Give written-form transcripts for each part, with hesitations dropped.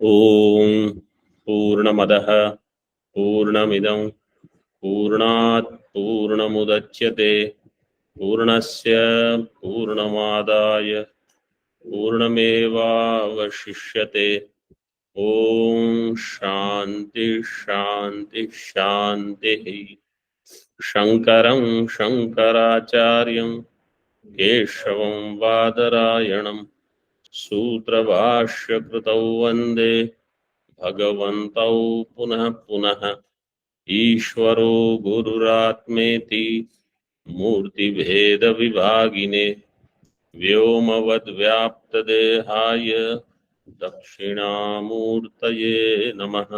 ओम पूर्णमदः पूर्णमिदं पूर्णात् पूर्णमुदच्यते पूर्णस्य पूर्णमादाय पूर्णमेवावशिष्यते। ओम शांति शांति शांति। शंकरं शंकराचार्यं केशवं बादरायणं सूत्रभाष्यकृतौ वन्दे भगवन्तौ पुनः पुनः। ईश्वरो गुरुरात्मेति मूर्तिभेदविभागिने व्योमवद्व्याप्तदेहाय दक्षिणामूर्तये नमः।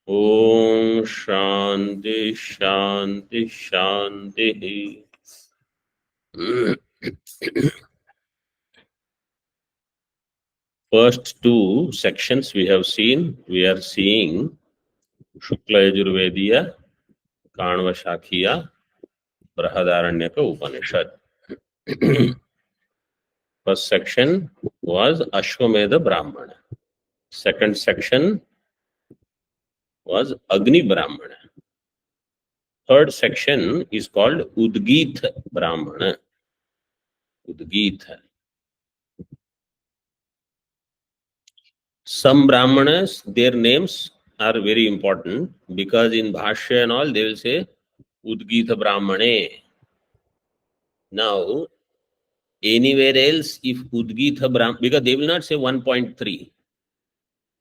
ओम शांति शांति शांति। First two sections we have seen. We are seeing Shukla Yajurvediya, Kanva Shakhiya, Brahadaranyaka Upanishad. First section was Ashwamedha Brahmana. Second section was Agni Brahmana. Third section is called Udgita Brahmana. Udgita. Some Brahmanas, their names are very important because in Bhashya and all they will say Udgita Brahmane. Now, anywhere else, if Udgita Brahmana, because they will not say 1.3,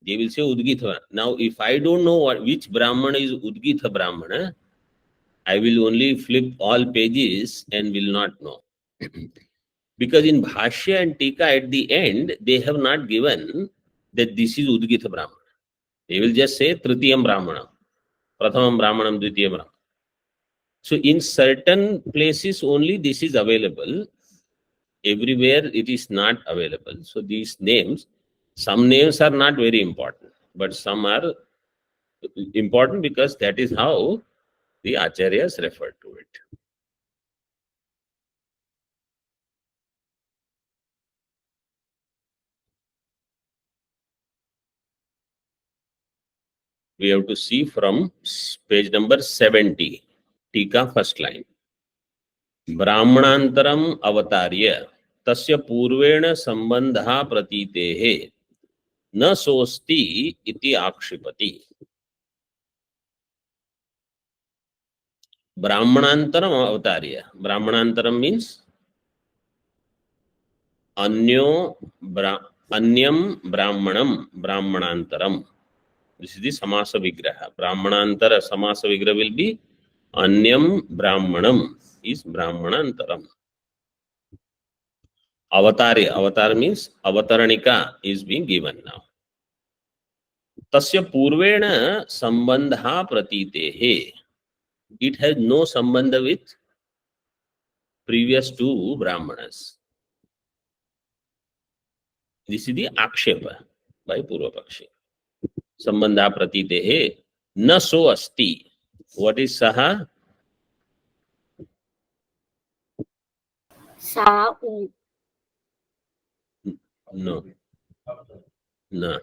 they will say Udgita. Now, if I don't know which Brahmana is Udgita Brahmana, I will only flip all pages and will not know. Because in Bhashya and Tika at the end, they have not given that this is Udgita Brahmana. They will just say Tritiyam Brahmana, Prathamam Brahmanam, Dvitiyam Brahmana. So in certain places only this is available. Everywhere it is not available. So these names, some names are not very important, but some are important because that is how the acharyas refer to it. We have to see from page number 70, Tika first line. Brahmanantaram avatarya tasya purvena sambandha pratitehe न सोस्ति इति आक्षिपति. ब्राह्मणांतरम अवतार्य. ब्राह्मणांतरम means अन्यम ब्राह्मणम ब्राह्मणांतरम. This is the samasa vigraha. Brahmanantara samasa vigraha will be anyam brahmanam is brahmanantaram. Avatarya. Avatar means avataranika is being given now. Tasya purvena sambandha pratitehe. It has no sambandha with previous two brahmanas. This is the akshepa by Purvapakshi. Sambandha pratitehe na so asti. What is saha? Sa u. No. No.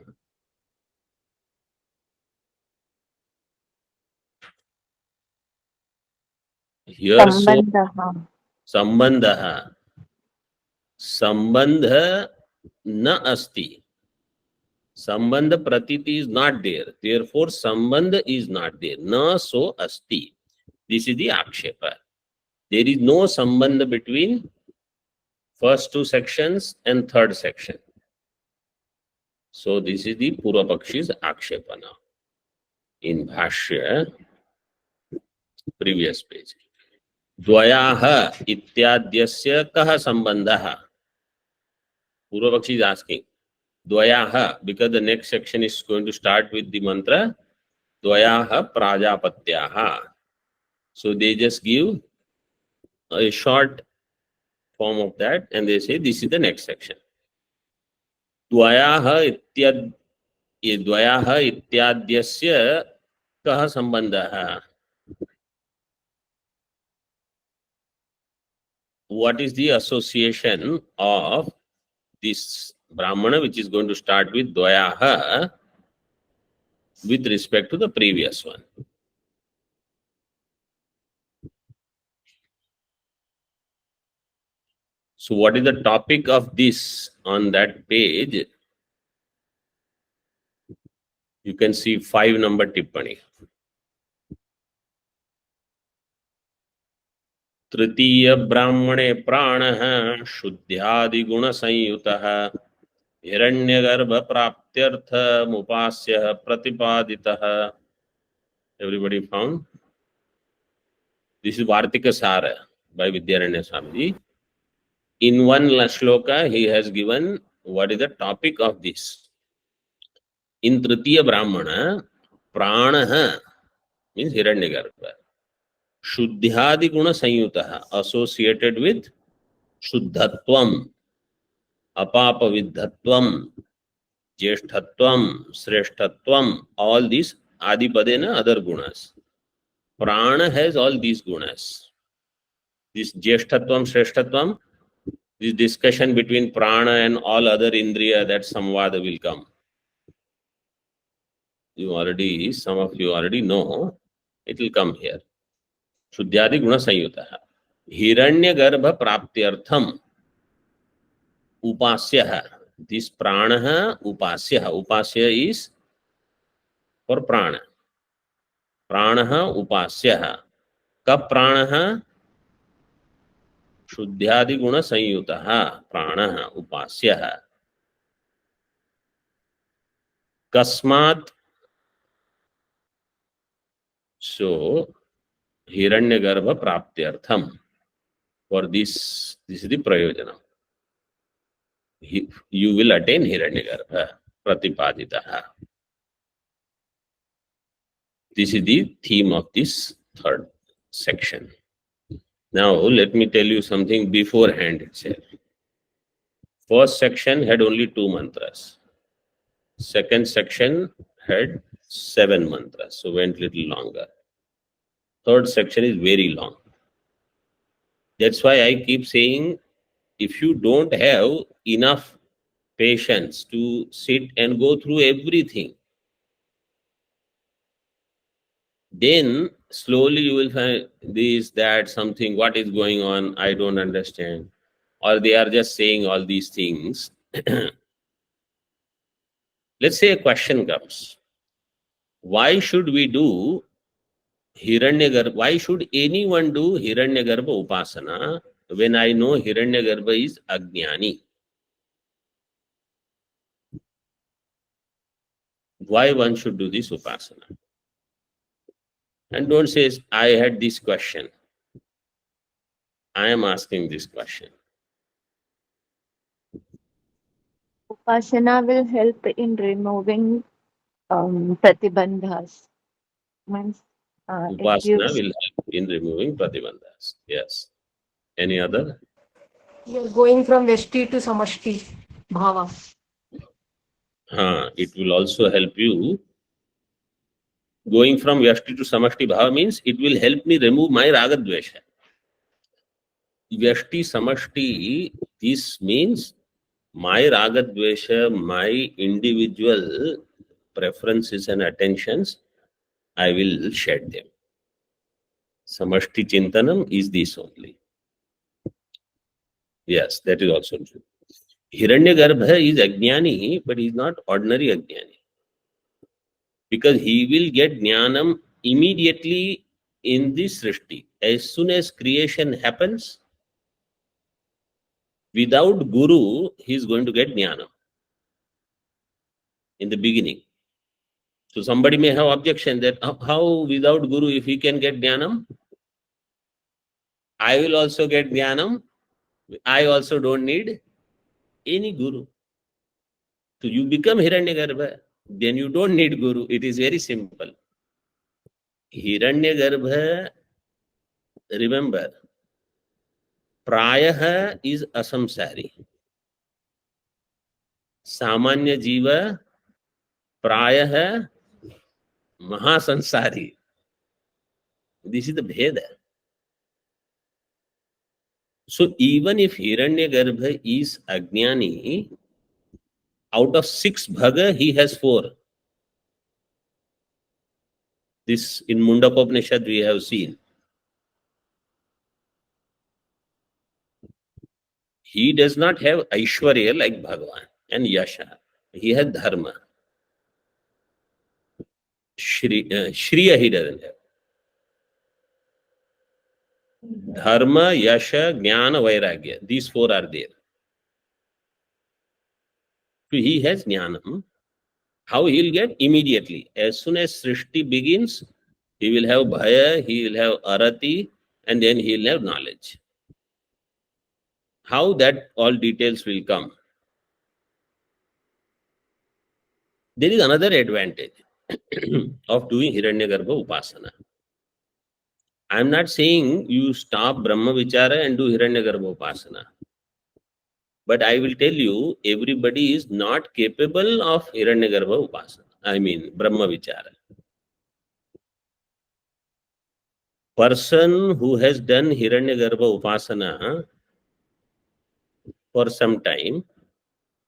Here Sambandha. Sambandha. Sambandha na asti. Sambandha pratiti is not there. Therefore, sambandha is not there. Na so asti. This is the akshepa. There is no sambandha between first two sections and third section. So this is the Purvapakshi's akshepa now. In Bhashya, previous page. Dvayaha ityadyasya kaha sambandha. Purvapakshi is asking. Dvayaha, because the next section is going to start with the mantra Dvayaha Prajapatyaha. So they just give a short form of that and they say this is the next section. Dvayaha ityadyasya kaha sambandha. What is the association of this Brahmana which is going to start with Dvayaha with respect to the previous one. So what is the topic of this on that page? You can see 5 number tippani. तृतीय ब्राह्मणे प्राणः शुद्ध्यादि गुण संयुतः हिरण्यगर्भ प्राप्त्यर्थमुपास्यः प्रतिपादितः. Everybody found? This is Vartika Sara by Vidyaranya Swamiji. In one shloka, he has given what is the topic of this. In Tritiya Brahmana, Pranaha means Hiranyagarbha. Shuddhyadi Guna Sanyutaha, associated with Shuddhatvam, Apapavidhatvam, Jeshthatvam, Sreshthatvam, all these Adipadena, other gunas. Prana has all these gunas. This Jeshthatvam, Sreshthatvam, this discussion between prana and all other indriya, that samvada will come. Some of you already know, it will come here. Shuddhyadi guna sanyutaha. Hiranyagarbha praptyartham upasyaha. This pranaha upasyaha. Upasya is for prana. Pranaha upasyaha. Kap pranaha? शुद्ध्यादि गुण संयुतः प्राणः उपास्यः. कस्मात्? So Hiranyagarbha प्राप्त्यर्थम. For this is the prayojanam. You will attain hiranyagarbha pratipaditah. This is the theme of this third section. Now, let me tell you something beforehand itself. First section had only 2 mantras. Second section had 7 mantras, so went little longer. Third section is very long. That's why I keep saying, if you don't have enough patience to sit and go through everything, then slowly you will find this, that, something, what is going on, I don't understand. Or they are just saying all these things. Let's say a question comes. Why should we do Hiranyagarbha? Why should anyone do Hiranyagarbha Upasana when I know Hiranyagarbha is Ajnani? Why one should do this Upasana? And don't say, I had this question. I am asking this question. Upasana will help in removing pratibandhas. Means, it Upasana gives will help in removing pratibandhas. Yes. Any other? You're going from Veshti to Samashti Bhava. It will also help you. Going from Vyashti to Samashti Bhava means it will help me remove my Raga Dvesha. Vyashti, Samashti, this means my Raga Dvesha, my individual preferences and attentions, I will shed them. Samashti Chintanam is this only. Yes, that is also true. Hiranyagarbha is Ajnani, but he is not ordinary Ajnani. Because he will get Jnanam immediately in this Srishti. As soon as creation happens, without Guru, he is going to get Jnanam in the beginning. So somebody may have objection that how without Guru, if he can get Jnanam, I will also get Jnanam. I also don't need any Guru. So you become Hiranyagarbha, then you don't need Guru. It is very simple. Hiranyagarbha, remember, Prayaha is asamsari. Samanya Jiva, Prayaha, Mahasansari. This is the Bheda. So even if Hiranyagarbha is Ajnani, out of 6 bhaga, he has 4. This in Mundakopanishad we have seen. He does not have Aishwarya like Bhagavan and Yasha. He has Dharma. Shriya he doesn't have. Dharma, Yasha, Jnana, Vairagya. These four are there. So he has Jnanam. How he will get? Immediately. As soon as Srishti begins, he will have Bhaya, he will have Arati, and then he will have knowledge. How that all details will come. There is another advantage of doing Hiranyagarbha Upasana. I am not saying you stop Brahma Vichara and do Hiranyagarbha Upasana. But I will tell you, everybody is not capable of Hiranyagarbha Upasana. I mean, Brahma Vichara. Person who has done Hiranyagarbha Upasana for some time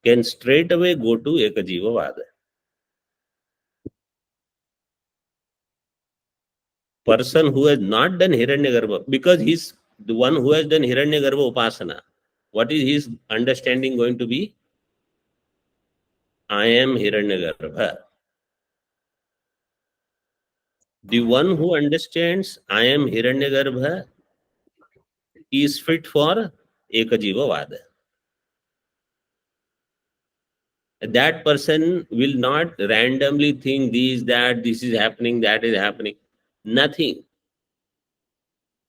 can straight away go to Ekajiva Vada. Person who has not done Hiranyagarbha, because he's the one who has done Hiranyagarbha Upasana, what is his understanding going to be? I am Hiranyagarbha. The one who understands I am Hiranyagarbha is fit for Ekajiva Vada. That person will not randomly think this is happening, that is happening. Nothing.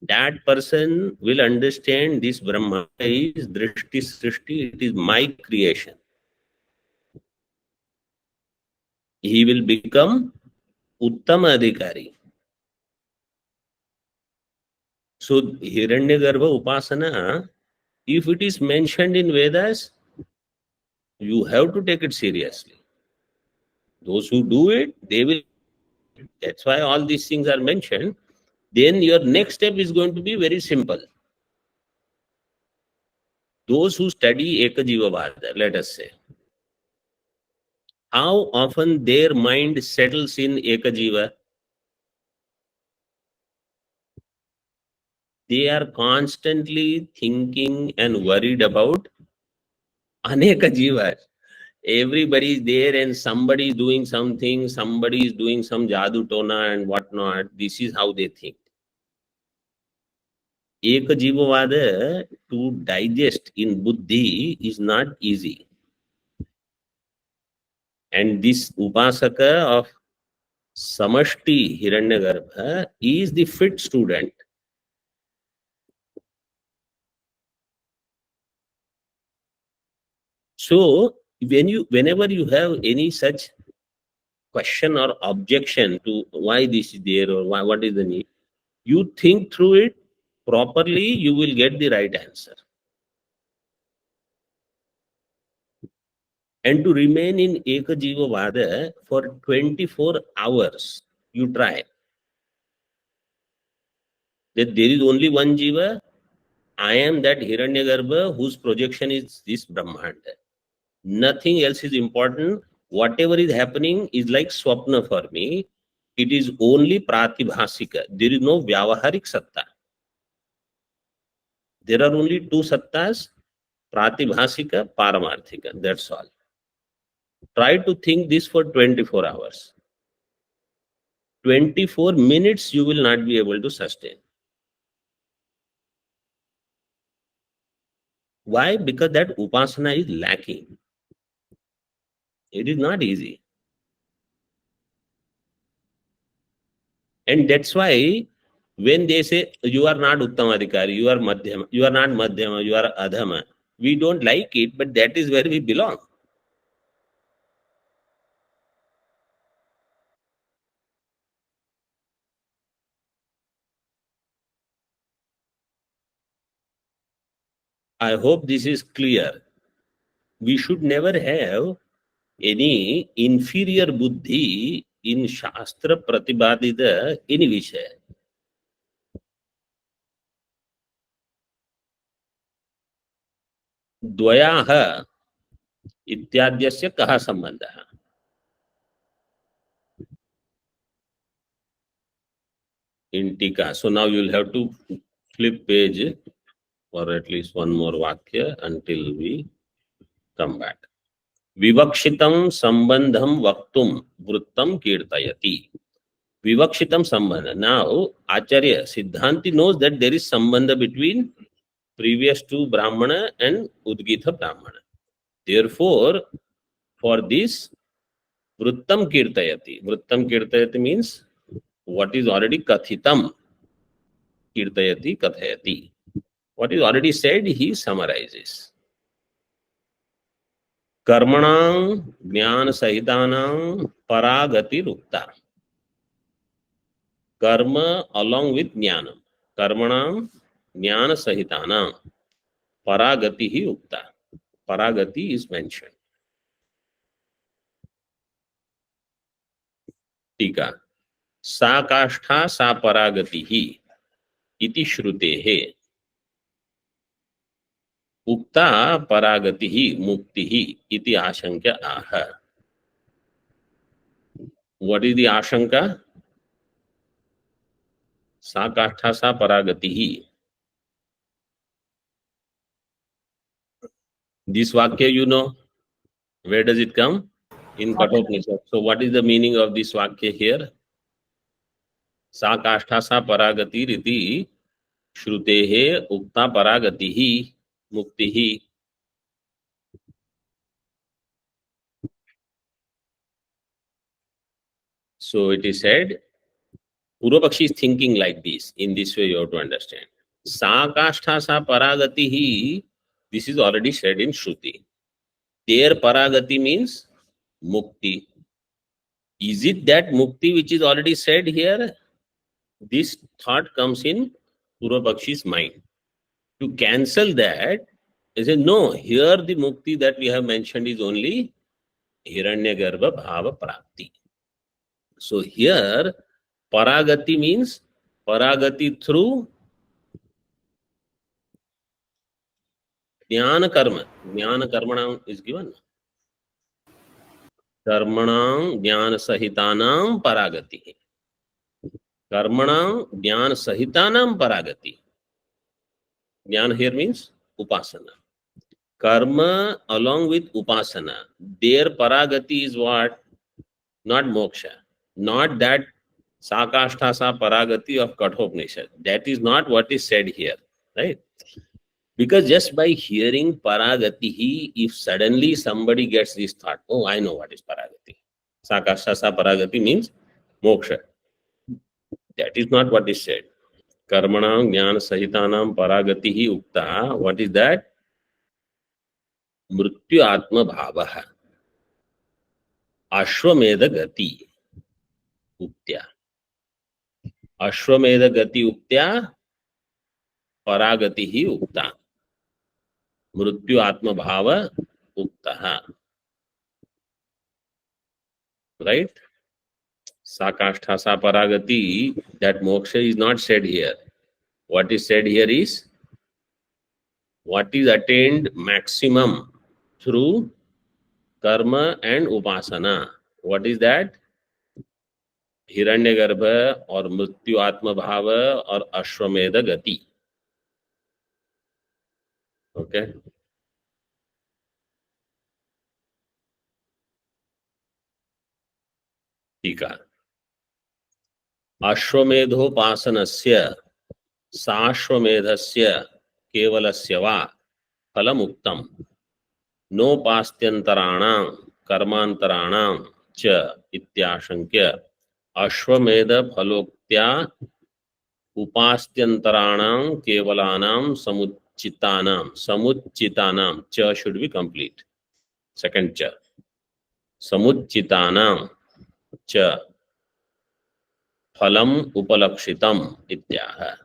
That person will understand this Brahma is Drishti Srishti, it is my creation. He will become Uttama Adhikari. So Hiranyagarbha Upasana, if it is mentioned in Vedas, you have to take it seriously. Those who do it, they will. That's why all these things are mentioned. Then your next step is going to be very simple. Those who study Ekajiva Vada, let us say, how often their mind settles in Ekajiva? They are constantly thinking and worried about Aneka Jivas. Everybody is there and somebody is doing something, somebody is doing some jadu tona and whatnot. This is how they think. Ekajiva Vada to digest in buddhi is not easy. And this Upasaka of Samashti Hiranyagarbha is the fit student. So whenever you have any such question or objection to why this is there or why, what is the need, you think through it properly, you will get the right answer. And to remain in Ekajiva Vada for 24 hours, you try. That there is only one Jiva, I am that Hiranyagarbha whose projection is this Brahmanda. Nothing else is important. Whatever is happening is like Swapna for me. It is only Pratibhasika. There is no Vyavaharik Satta. There are only two Sattas, Pratibhasika, Paramarthika. That's all. Try to think this for 24 hours. 24 minutes you will not be able to sustain. Why? Because that Upasana is lacking. It is not easy. And that's why when they say you are not Uttamadhikari, you are Madhyama, you are not Madhyama, you are Adhama, we don't like it, but that is where we belong. I hope this is clear. We should never have any inferior buddhi in Shastra Pratibadita any Vishaya. द्वयाः इत्याद्यस्य कः सम्बन्धः? in Tika. So now you'll have to flip page for at least one more Vakya until we come back. Vivakshitam sambandham vaktum vrittam kirtayati. Vivakshitam sambandha. Now, Acharya Siddhanti knows that there is sambandha between previous two Brahmana and Udgita Brahmana. Therefore, for this, vrittam kirtayati. Vrittam kirtayati means what is already kathitam. Kirtayati kathayati. What is already said, he summarizes. Karmanam jnana sahitanam paragati rukta. Karma along with jnanam. Karmanam jnana sahitanam paragati hi ukta. Paragati is mentioned. Tika. Sa kashtha sa paragati hi iti shrutehe. Ukta paragati hi mukti hi iti ashankya aha. What is the ashanka? Sa kashtha sa paragati hi. This Vakya you know. Where does it come? In Kathopanishad. So what is the meaning of this Vakya here? Sa kashtha sa paragati riti shrutehe ukta paragati hi mukti hi. So it is said, Purvapakshi is thinking like this. In this way you have to understand. Sa kashtha sa paragati hi. This is already said in Shruti. There paragati means mukti. Is it that mukti which is already said here? This thought comes in Purvapakshi's mind. To cancel that, he says, no, here the mukti that we have mentioned is only Hiranyagarbha Bhava Prapti. So here, paragati means paragati through jnana karma. Jnana karmanam is given. Karmanam jnana sahitanam paragati. Karmanam jnana sahitanam paragati. Jnana here means upasana. Karma along with upasana. Their paragati is what? Not moksha. Not that sakashtha sa paragati of Kathopanishad. That is not what is said here. Right? Because just by hearing paragati, if suddenly somebody gets this thought, oh, I know what is paragati. Sakashtha sa paragati means moksha. That is not what is said. Karmanam jnana sahitanam paragati hi ukta. What is that? Mrityu atma bhavaha. Ashwamedha gati uktya. Ashwamedha gati uktya paragati hi ukta. Mrityu atma bhava uktaha. Right? Sakashtha sa paragati, that moksha is not said here. What is said here is what is attained maximum through karma and upasana. What is that? Hiranyagarbha or Mrityu Atma Bhava or Ashwamedha Gati. Okay. Tika. Ashwamedhopasanasya Sashwamedhasya Kevalasya va Phalamuktam No Pastyantaranam Karmantaranam Cha Ityashankya Ashwamedha Phaloktya Upastyantaranam Kevalanam Samuchitanam Cha should be complete. Second Cha. Samuchitanam Cha Phalam Upalakshitam Ityaha.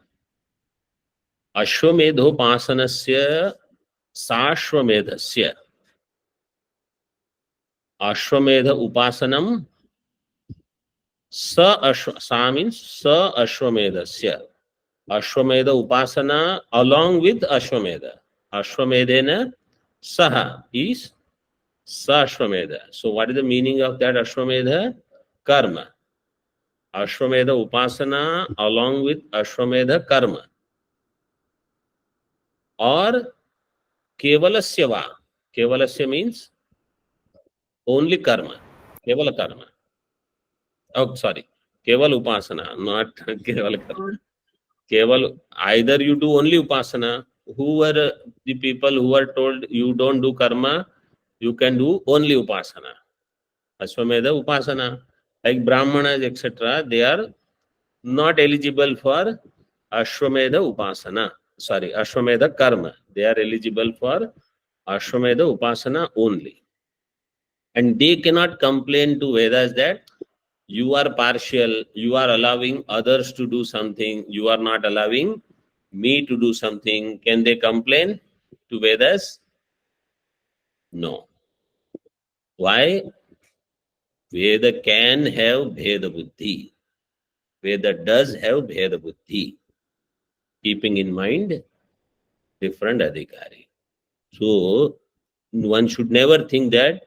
Ashwamedhopasanasya Sashwamedhasya. Ashwamedha Upasanam Sa means Sa Ashwamedhasya. Ashwamedha Upasana along with Ashwamedha. Ashwamedhena Saha is Sa Ashwamedha. So what is the meaning of that Ashwamedha? Karma. Ashwamedha upasana along with Ashwamedha karma, or kevalasya va. Kevalasya means only karma, kevala karma. Oh, sorry, keval upasana, not keval karma. Keval, either you do only upasana. Who were the people who were told you don't do karma, you can do only upasana. Ashwamedha upasana, like Brahmanas, etc., they are not eligible for Ashwamedha upasana. Sorry, Ashwamedha karma. They are eligible for Ashwamedha upasana only. And they cannot complain to Vedas that you are partial, you are allowing others to do something, you are not allowing me to do something. Can they complain to Vedas? No. Why? Veda can have Bheda Buddhi. Veda does have Bheda Buddhi, keeping in mind different adhikari. So one should never think that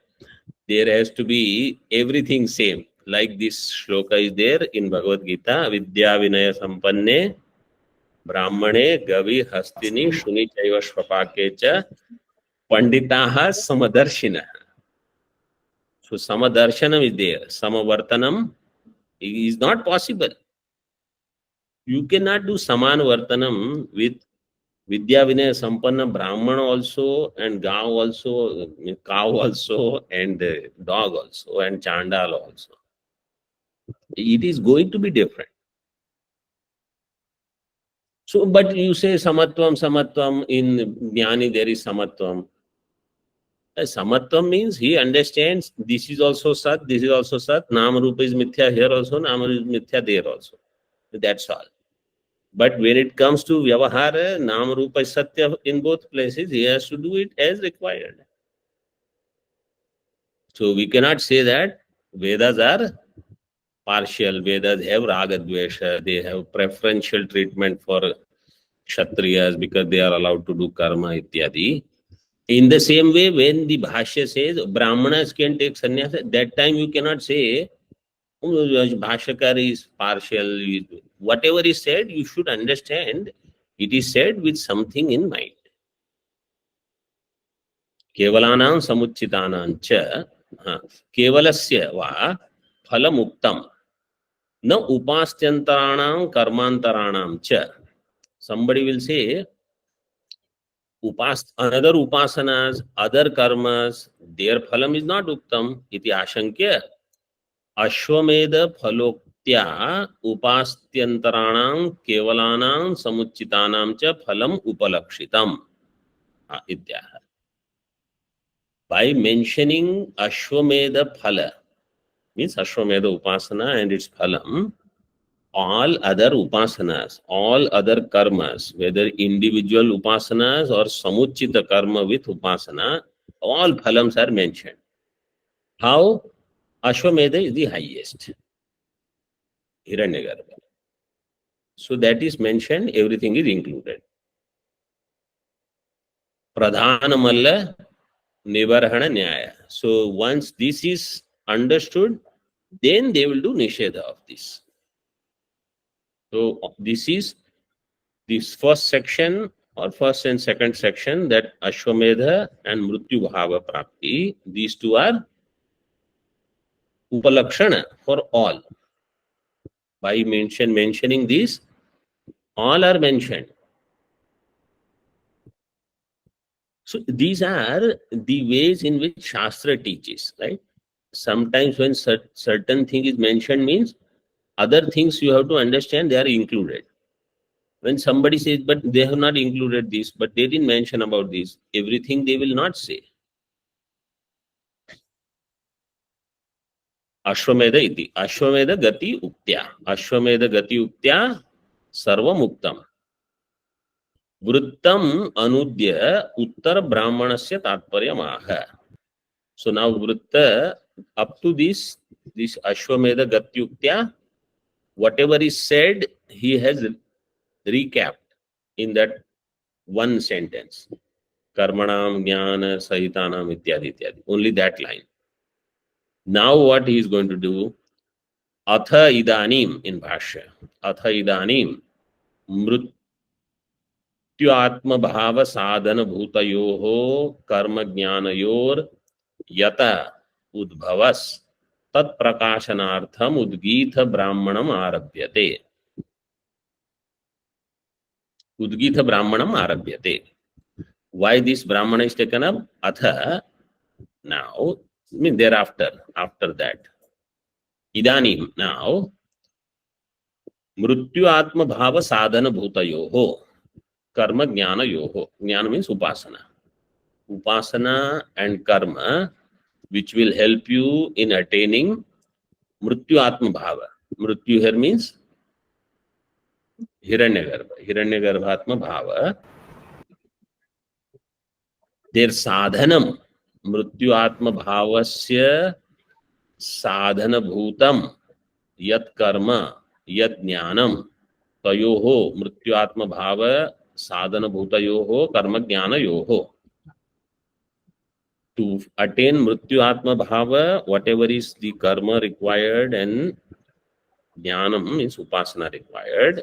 there has to be everything same. Like this shloka is there in Bhagavad Gita, Vidya Vinaya Sampanne Brahmane Gavi Hastini Shuni Chaiva Shvapake Cha Panditaha Samadarshina. So Samadarshanam is there. Samavartanam is not possible. You cannot do Saman Vartanam with Vidya Vinaya Sampanna Brahmana also, and Gav also, cow also, and dog also, and Chandal also. It is going to be different. So, but you say Samatvam, in Jnani there is Samatvam. Samatvam means he understands this is also Sat, this is also Sat, Nama Rupa is Mithya here also, Nama Rupa is Mithya there also. That's all. But when it comes to Vyavahara, Nama Rupa is Satya in both places, he has to do it as required. So we cannot say that Vedas are partial. Vedas have Raga Dvesha, they have preferential treatment for Kshatriyas because they are allowed to do karma ityadi. In the same way, when the Bhashya says Brahmanas can take sannyasa, that time you cannot say Bhashyakar is partial. Whatever is said, you should understand it is said with something in mind. Kevalanam samuchitanam cha kevalasya va phalamuktam na upastyantaranam karmantaranam cha. Somebody will say another upasanas, other karmas, their phalam is not uktam iti ashankya. Ashwamedha phaloktya upastyantaranam kevalanam samuchitanam cha phalam upalakshitam ityaha. By mentioning Ashwamedha phala, means Ashwamedha upasana and its phalam, all other upasanas, all other karmas, whether individual upasanas or samuchita karma with upasana, all phalams are mentioned. How? Ashwamedha is the highest. Hiranyagarbha. So that is mentioned, everything is included. Pradhanamalla Nivarhana Nyaya. So once this is understood, then they will do Nishedha of this. So this is this first section or first and second section, that Ashwamedha and Mrityu Bhava Prapti, these two are Upalakshana for all. By mentioning these, all are mentioned. So these are the ways in which Shastra teaches, right? Sometimes when certain thing is mentioned means other things you have to understand, they are included. When somebody says, but they have not included this, but they didn't mention about this, everything they will not say. Ashwamedha iti. Ashwamedha gati uktya. Ashwamedha gati uktya sarvam uktam. Vrittam anudya uttar brahmanasya tatparyamaha. So now Vritta, up to this Ashwamedha gati uktya, whatever is said, he has recapped in that one sentence. Karmanam, Jnana, Sahitanam, ityadi, ityadi. Only that line. Now what he is going to do? अथ इदानीम इन भाष्य अथ इदानीम मृत्युआत्म भाव साधन भूतयोः कर्म ज्ञानयोर यत उद्भवस तत्प्रकाशनार्थम उद्गीत ब्राह्मणम आरभ्यते उद्गीत ब्राह्मणम आरभ्यते. Why this brahmana is taken up? Atha, now, thereafter, after that. Idanim, now, mrityu atma bhava sadhana bhutayoho, karma jnana yoho. Jnana means upasana. Upasana and karma, which will help you in attaining mrityu atma bhava. Mrityu here means hiranyagarbha. Hiranyagarbha atma bhava. Their sadhanam, mrityu atma bhavasya साधन भूतम यत कर्म यत ज्ञानम तयोहो मृत्युआत्म भाव साधन भूतयोहो कर्म ज्ञानयोहो. To attain mrityu-atma bhava, whatever is the karma required and jnanam means upasana required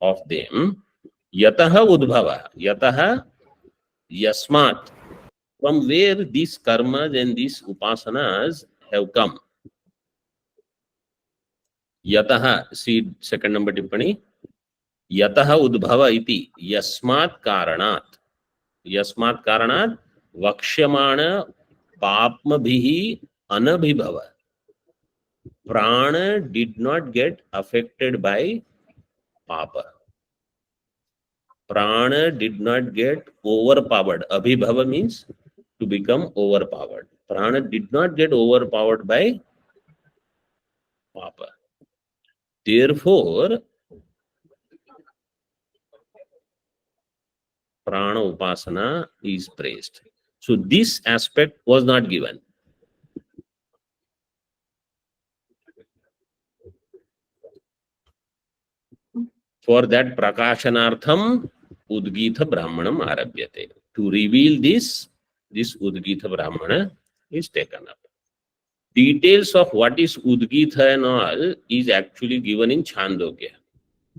of them, yataha udbhava, yataha yasmat, from where these karmas and these upasanas have come. Yataha, see second number tippani, yataha udbhava iti yasmat karanat. Yasmat karanat vakshyamana papma bhihi anabhibhava. Prana did not get affected by papa. Prana did not get overpowered. Abhibhava means to become overpowered. Prana did not get overpowered by papa. Therefore, prana upasana is praised. So this aspect was not given. For that prakashanartham udgitha brahmanam arabhyate. To reveal this udgitha brahmana is taken up. Details of what is udgitha and all is actually given in Chandogya,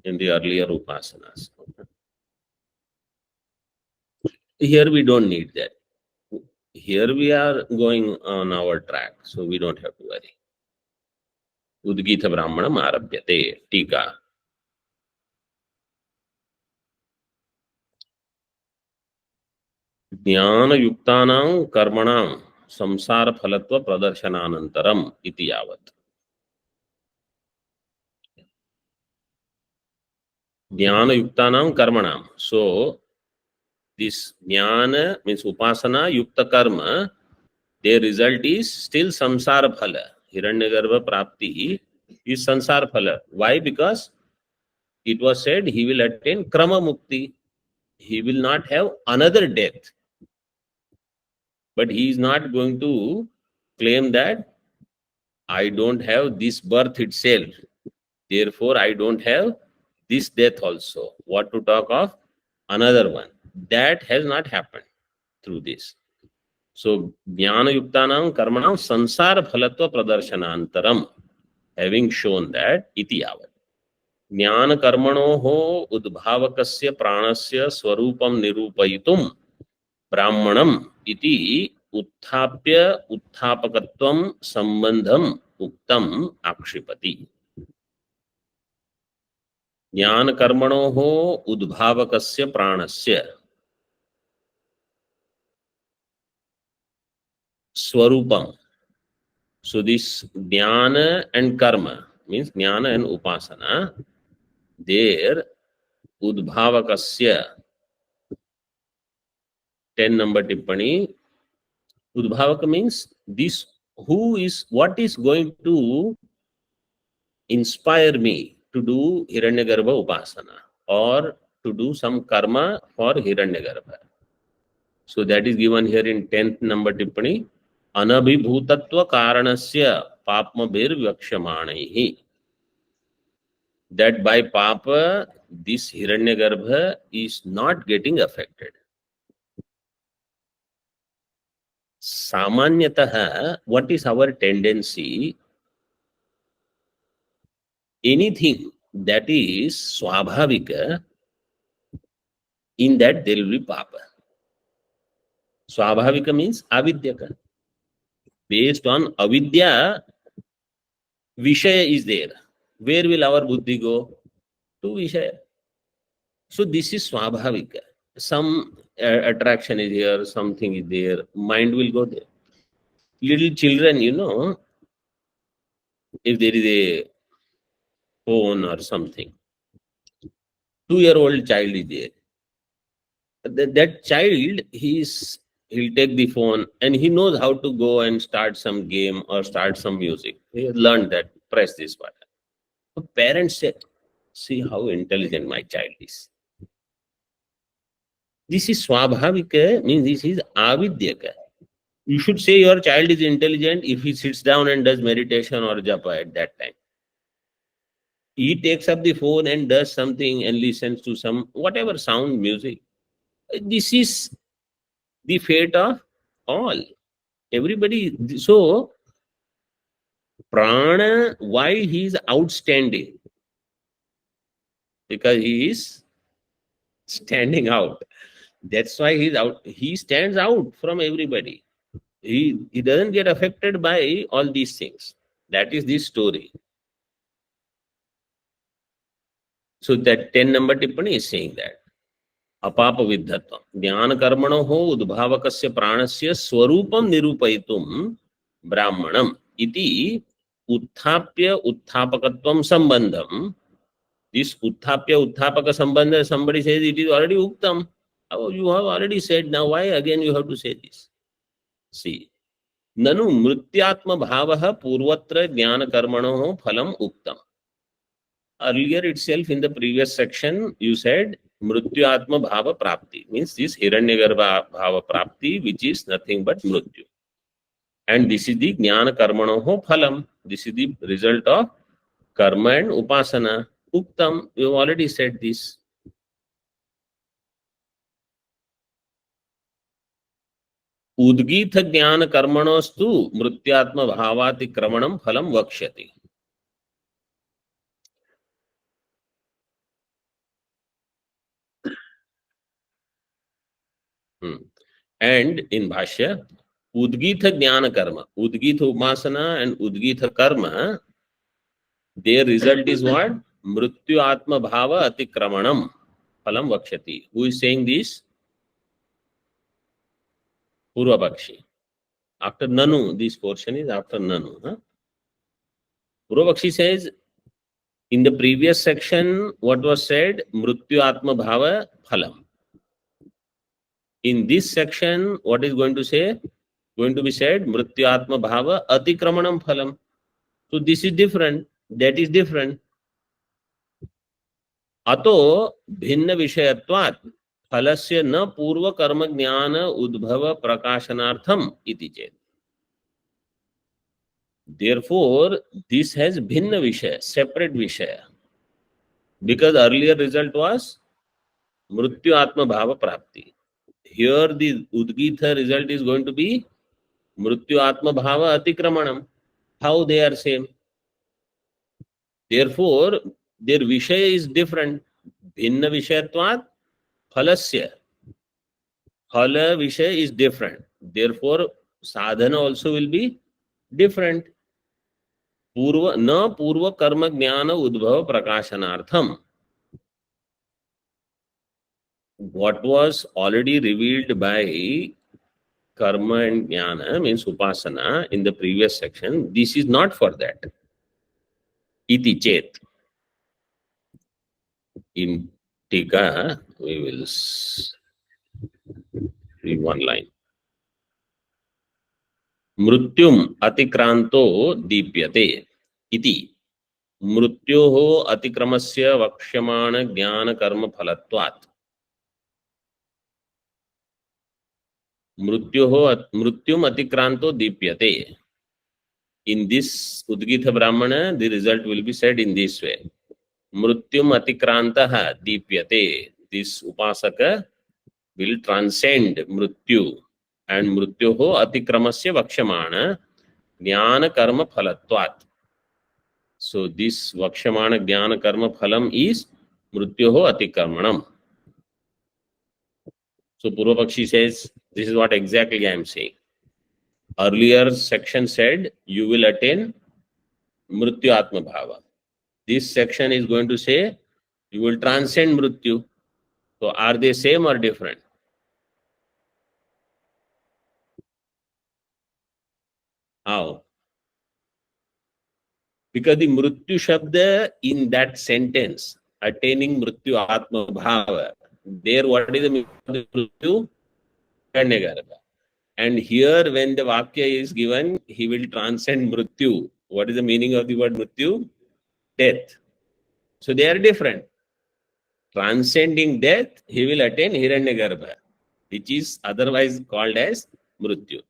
in the earlier upasanas. Here we don't need that. Here we are going on our track, so we don't have to worry. Udgitha brahmanam arabhyate. Tika. ज्ञान युक्तानां कर्मणां संसार फलत्व प्रदर्शनानंतरम इति यावत्. ज्ञान युक्तानां कर्मणां. So this jnana means upasana yukta karma, their result is still samsara phala. Hiranyagarbha prapti is samsara phala. Why? Because it was said he will attain krama mukti. He will not have another death. But he is not going to claim that I don't have this birth itself. Therefore, I don't have this death also. What to talk of another one? That has not happened through this. So, jnana yuktanam karmanam sansara phalatva pradarshanaantaram, having shown that, iti yavat. Jnana karmanoho udbhavakasya pranasya swarupam nirupayitum brahmanam iti उत्थाप्य उत्थापकत्वम Sambandam उक्तम आक्षिपति. ज्ञान कर्मणोः उद्भावकस्य प्राणस्य स्वरूपम. So this jnana and karma means jnana and upasana, their udbhavakasya 10 number tippani. Udbhavaka means this what is going to inspire me to do Hiranyagarbha upasana or to do some karma for Hiranyagarbha. So that is given here in 10th number tippani. Anabhibhutatva karanasya papma bir vyakshyamanaihi. That by papa this Hiranyagarbha is not getting affected. Samanyatah, what is our tendency? anything that is swabhavika, in that there will be papa. Swabhavika means avidyaka. Based on avidya, Vishaya is there. Where will our buddhi go? To Vishaya. So this is Swabhavika. Some attraction is here, something is there, mind will go there. Little children, if there is a phone or something, 2-year-old child is there. That child, he'll take the phone and he knows how to go and start some game or start some music. He has learned that, press this button. So parents say, see how intelligent my child is. This is Swabhavika, means this is Avidyaka. You should say your child is intelligent if he sits down and does meditation or japa at that time. He takes up the phone and does something and listens to some whatever sound, music. This is the fate of all. Everybody. So, prana, why he is outstanding? Because he is standing out. That's why he's out. He stands out from everybody. He doesn't get affected by all these things. That is this story. So that 10 number tippani is saying that. Apapa viddhatvam. Jnana karmanoho udbhavakasya pranasya swarupam nirupaitum brahmanam iti utthapya utthapakatvam sambandham. This utthapya utthapaka sambandha, somebody says it is already uktam. Oh, you have already said, now why again you have to say this? See. Nanu mrityatma bhavaha purvatra jnana karmanoho phalam uktam. Earlier itself in the previous section, you said Mrityu Atma Bhava Prapti, means this Hiranyagarbha Bhava Prapti, which is nothing but Mrityu. And this is the Jnana Karmanoho Phalam. This is the result of Karma and Upasana. Uktam, you have already said this. Udgitha Jnana Karmanostu Mrityatma Bhavati Kramanam Phalam Vakshyati. And in Bhashya, Udgitha Jnana Karma, Udgitha Upasana and Udgitha Karma, their result is what? Mrityu Atma Bhava Atikramanam Phalam Vakshati. Who is saying this? Purvapakshi. After Nanu, this portion is after Nanu. Purvapakshi says, in the previous section, what was said? Mrityu Atma Bhava Phalam. In this section, what is going to say? Going to be said, Mrityu Atma Bhava Atikramanam Phalam. So this is different, that is different. Ato bhinna vishayatvat phalasya na purva karma jnana udbhava prakashanartham iti chet. Therefore, this has bhinna vishaya, separate vishaya. Because earlier result was Mrityu Atma Bhava Prapti. Here the Udgitha result is going to be Mrityu Atma Bhava Atikramanam. How they are same? Therefore, their Vishaya is different. Bhinna Vishayatvat Phalasya. Phala Vishaya is different. Therefore, sadhana also will be different. Purva, na Purva Karma Jnana Udbhava Prakashanartham. What was already revealed by Karma and Jnana, means Upasana, in the previous section, this is not for that. Iti chet. In Tika, we will read one line. Mrutyum atikranto dipyate iti mrutyoho atikramasya vakshyamana jnana karma phalatvat. Mrutyum atikranto dipyate. In this Udgitha Brahmana, the result will be said in this way. Mrutyum atikrantaha dipyate. This Upasaka will transcend Mrityu. And Mrityoho atikramasya vakshamana jnana karma phalatvat. So this Vakshamana Jnana Karma Phalam is Mrityoho Atikramanam. So Purvapakshi says, this is what exactly I am saying. Earlier section said, you will attain Mrityu Atma Bhava. This section is going to say, you will transcend Mrityu. So are they same or different? How? Because the Mrityu Shabda in that sentence, attaining Mrityu Atma Bhava, there what is the meaning of the Mrityu? Hiranyagarbha. And here when the Vakya is given, he will transcend Mrityu. What is the meaning of the word Mrityu? Death. So they are different. Transcending death, he will attain Hiranyagarbha, which is otherwise called as Mrityu.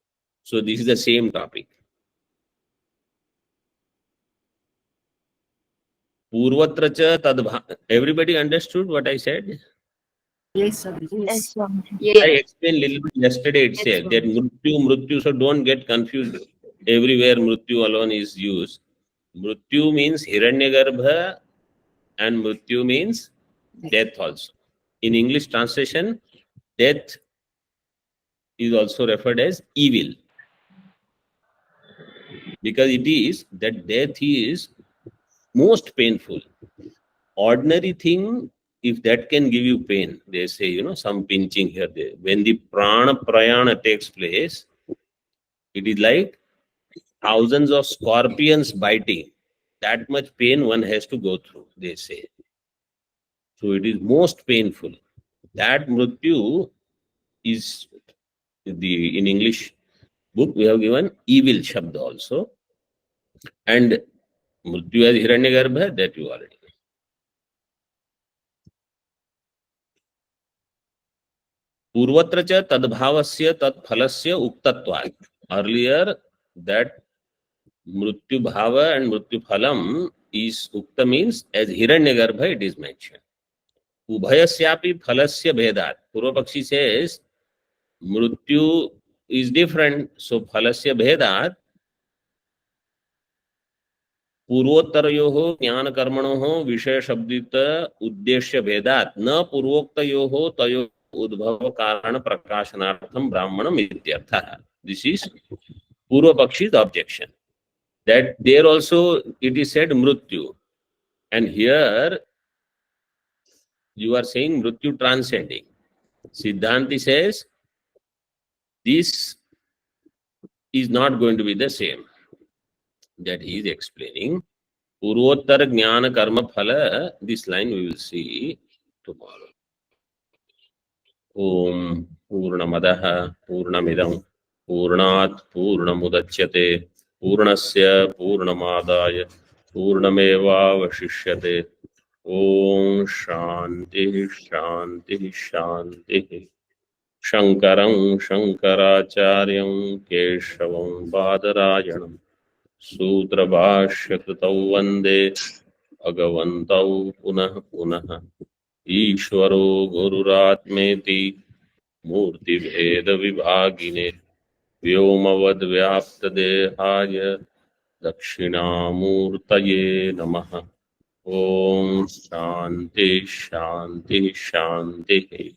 So this is the same topic. Purvatra cha tadbha. Everybody understood what I said? Yes, sir. Yes, Swami. I Yes. explained little bit yesterday itself Yes, that Mrityu, so don't get confused. Everywhere Mrityu alone is used. Mrityu means Hiranyagarbha and Mrityu means death also. In English translation, death is also referred as evil. Because it is that death is most painful. Ordinary thing, if that can give you pain, they say, some pinching here, there. When the prana prayana takes place, it is like thousands of scorpions biting. That much pain one has to go through, they say. So it is most painful. That Mrityu is in English book we have given evil Shabda also. And Mrityu as Hiranyagarbha, that you already know. Purvatra cha tadbhavasya tadphalasya uktatvat. Earlier, that Mrityu bhava and Mrityu phalam is ukta means as Hiranyagarbha it is mentioned. Ubhayasyapi phalasya bhedat. Purvapakshi says Mrityu is different. So phalasya bhedat पूर्वोत्तरयोः ज्ञानकर्मणोः विषयशब्दित उद्देश्य भेदात् न पूर्वोक्तयोः तयोः उद्भव कारण प्रकाशनार्थं ब्राह्मणम् इत्यर्थः. This is Purva Pakshi's objection. That there also it is said Mrityu. And here you are saying Mrityu transcending. Siddhanti says this is not going to be the same. That he is explaining. Purvottar Jnana Karma Phala, this line we will see tomorrow. Om Purnamadaha Purnamidam Purnat Purnamudachyate Purnasya Purnamadaya Purnameva Vashishyate. Om Shanti Shanti Shanti. Shankaram Shankaracharyam Keshavam Badarayanam Sutra Bhashya Kritau Vande Bhagavantau Punah Punah Ishvaro Gururatmeti Murti Bheda Vibhagine Vyomavad Vyapta Dehaya Dakshinamurtaye Namaha. Om Shanti Shanti Shanti.